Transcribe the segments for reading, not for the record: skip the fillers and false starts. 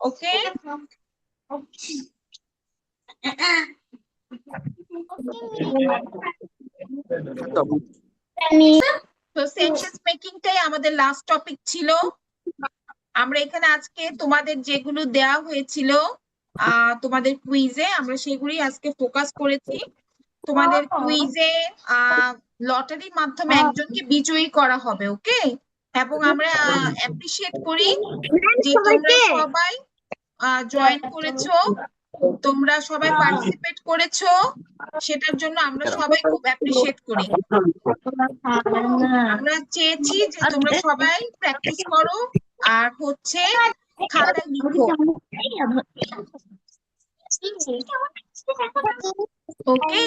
ওকে, তো সেন্টেন্স মেকিংটাই আমাদের last topic ছিল। আমরা এখানে আজকে তোমাদের যেগুলো দেওয়া হয়েছিল তোমাদের কুইজে, আমরা সেগুলি আজকে ফোকাস করেছি। তোমাদের কুইজে লটারির মাধ্যমে একজনকে বিজয়ী করা হবে, ওকে? এবং আমরা অ্যাপ্রিশিয়েট করি যে তোমরা সবাই জয়েন করেছো, তোমরা সবাই পার্টিসিপেট করেছো, সেটার জন্য আমরা সবাই খুব অ্যাপ্রিশিয়েট করি। আমরা চেয়েছি যে তোমরা সবাই প্র্যাকটিস করো আর হচ্ছে খাতায় লিখো, ওকে?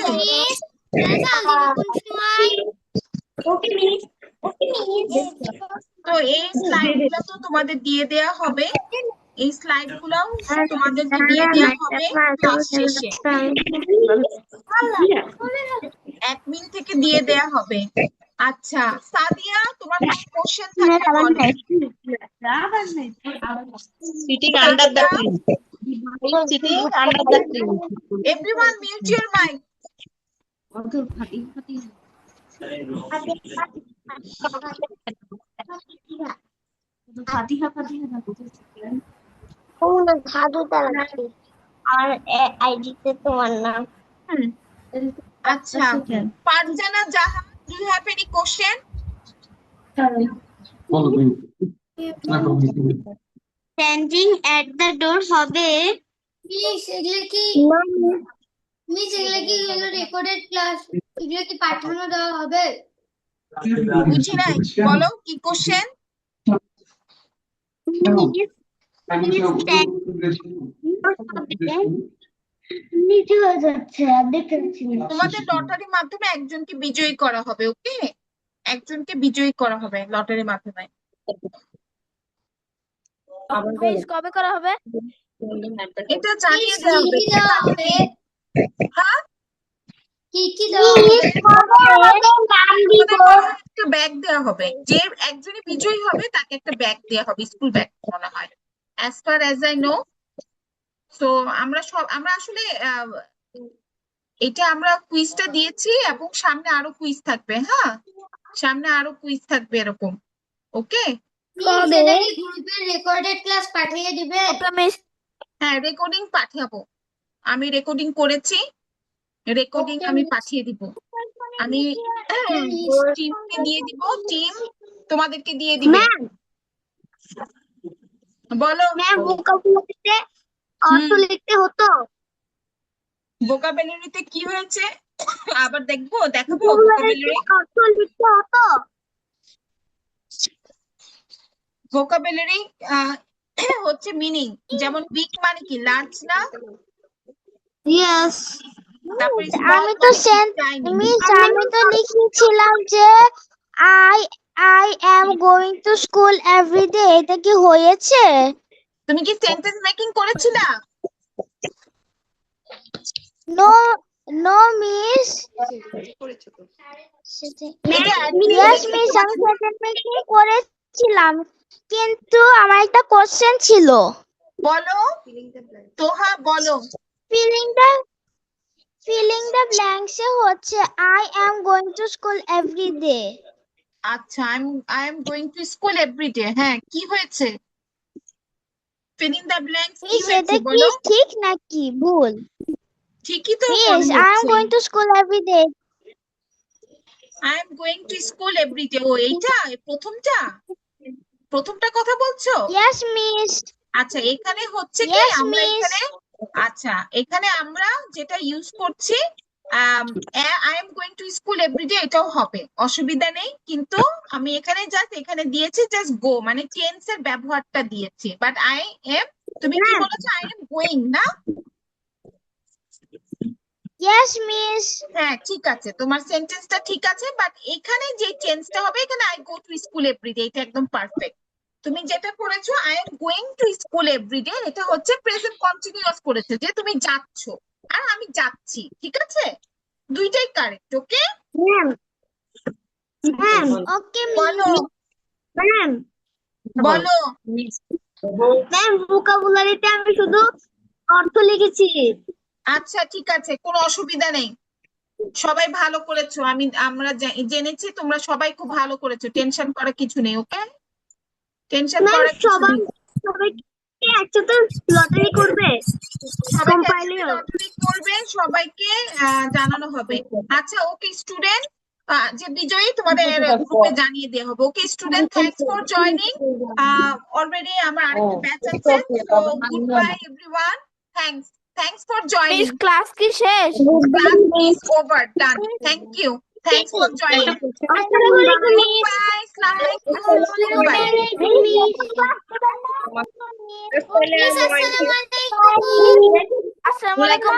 তো এই স্লাইডগুলো তো তোমাদের দিয়ে দেয়া হবে, এই স্লাইড গুলাও তোমাদেরকে দিয়ে দেওয়া হবে ক্লাস শেষে, অ্যাডমিন থেকে দিয়ে দেয়া হবে। আচ্ছা সাদিয়া, তোমার কোন কোশ্চেন থাকলে বলো। Sitting under the tree. Sitting under the tree. Everyone mute your mic. আর আইডিতে তোমার নাম। আচ্ছা ফারজানা জাহান, do you have any question? Standing at the door হবে। মিস এগুলো কি রেকর্ডেড ক্লাস, এগুলো কি পাঠানো দেওয়া হবে? বুঝি নাই, বলো কি কোশ্চেন? নিচে হয়ে যাচ্ছে আর দেখতে পাচ্ছি না। তোমাদের লটারির মাধ্যমে একজনকে বিজয়ী করা হবে, ওকে? একজনকে বিজয়ী করা হবে লটারির মাধ্যমে। মিস কবে করা হবে? এটা জানিয়ে দেওয়া হবে। হ্যাঁ কি কি দেওয়া হবে? একটা ব্যাগ দেওয়া হবে, যে একজনই বিজয়ী হবে তাকে একটা ব্যাগ দেওয়া হবে, স্কুল ব্যাগ মনে হয়, as far as I know. তো আমরা আসলে এটা আমরা কুইজটা দিয়েছি এবং সামনে আরো কুইজ থাকবে। হ্যাঁ, সামনে আরো কুইজ থাকবে এরকম, ওকে? সেটা কি গ্রুপের রেকর্ডেড ক্লাস পাঠিয়ে দিবে? হ্যাঁ রেকর্ডিং পাঠাবো, আমি রেকর্ডিং করেছি, রেকর্ডিং আমি পাঠিয়ে দিব। আমি টিমকে দিয়ে দিব, টিম তোমাদেরকে দিয়ে দিবে। বলো ম্যাম ভোকাবুলারিতে অর্থ লিখতে হতো। ভোকাবুলারিতে কি হয়েছে আবার দেখাবো ভোকাবুলারি। অর্থ লিখতে হতো। ভোকাবুলারি হচ্ছে মিনিং, যেমন বিগ মানে কি লার্জ না? ইয়েস। তারপরে আমি তো আমি তো লিখেছিলাম যে I I am going to school everyday, এটা কি হয়েছে? তুমি কি সেন্টেন্স মেকিং করেছিলা? No no miss. Yes miss, আমি সেন্টেন্স মেকিং করেছিলাম, কিন্তু আমার একটা কোশ্চেন ছিল। বলো তোহা, বলো। ফিলিং দ্য ব্ল্যাঙ্কস এ হচ্ছে I am going to school everyday. আচ্ছা I am going to school everyday, হ্যাঁ কি হয়েছে? ফিলিং দ্য ব্ল্যাঙ্কস কি হয়েছে সেটা কি বলো? ঠিক নাকি ভুল? ঠিকই তো মিস, মনে আই এম হচ্ছে। Going to school everyday. I am going to school everyday, ও এইটা প্রথমটা কথা বলছো? Yes miss. আচ্ছা এখানে হচ্ছে কি ইয়েস আমরা মিস। এখানে, আচ্ছা এখানে আমরা যেটা ইউজ করছি I am going to school everyday, এটাও হবে, অসুবিধা নেই। কিন্তু আমি এখানে এখানে দিয়েছি জাস্ট গো, মানে টেন্স এর ব্যবহারটা দিয়েছি, বাট আই এম, তুমি কি বলেছো? আই এম গোইং না? Yes miss. হ্যাঁ ঠিক আছে, তোমার সেন্টেন্সটা ঠিক আছে, বাট এখানে যে চেঞ্জটা হবে, এখানে I go to school everyday, এটা একদম পারফেক্ট। তুমি যেটা করেছো I am going to school everyday, এটা হচ্ছে প্রেজেন্ট কন্টিনিউয়াস করেছে, যে তুমি যাচ্ছ আর আমি যাচ্ছি, ঠিক আছে? দুইটাই কারেক্ট, ওকে? ম্যাম ওকে বলো। ম্যাম বলো। ম্যাম ভোকাবুলারিতে আমি শুধু অর্থ লিখেছি। আচ্ছা ঠিক আছে, কোনো অসুবিধা নেই, সবাই ভালো করেছো, আমরা জেনেছি তোমরা সবাই খুব ভালো করেছো, টেনশন করার কিছু নেই। ওকে, টেনশন ম্যাম করার কিছু নেই। সবাইকে একসাথে লটারি করবে সবাইকে একসাথে কম্পাইলেও। লটারি করবে, সবাইকে জানানো হবে। আচ্ছা ওকে স্টুডেন্ট, যে বিজয়ী তোমাদের গ্রুপে জানিয়ে দেওয়া হবে। Okay student, thanks for joining. Already আমার আরেকটা ব্যাচ আছে, so good bye everyone. Thanks for joining. Class কি শেষ? Class is over, done. Thank you, thanks for joining. আসসালামু আলাইকুম মিস। বাই, আসসালামু আলাইকুম, বাই। মিস আসসালামু আলাইকুম। আসসালামু আলাইকুম